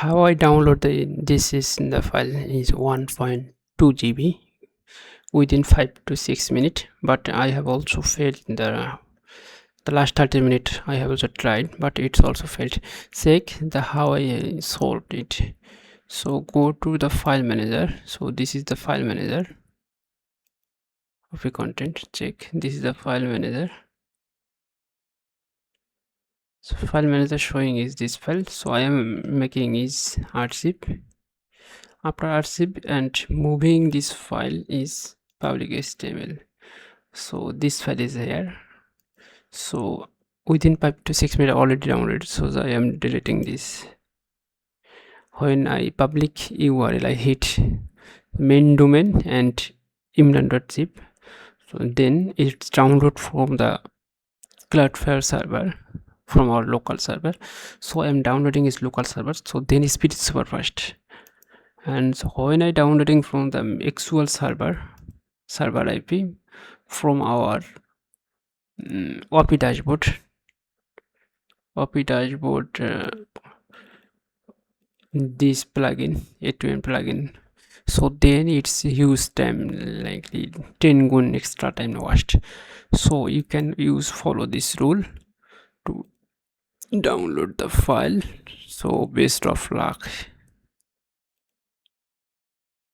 how I download this is in the file is 1.2 GB within 5 to 6 minutes, but I have also failed in the last 30 minutes. I have also tried, but it's also failed. Check the how I solved it. So go to the file manager. So this is the file manager of the content. Check, this is the file manager. So file manager showing is this file. So I am making is archive. After archive and moving this file is public HTML. So this file is here. So within 5 to 6 minutes already downloaded, so I am deleting this. When I public URL, I hit main domain and imran.zip, so then it's download from the Cloudflare server, from our local server. So I am downloading his local server, so then speed is super fast. And so when I downloading from the actual server IP from our OP dashboard, this plugin, A2N plugin, so then it's use time like 10 gun extra time washed. So you can follow this rule to download the file. So best of luck.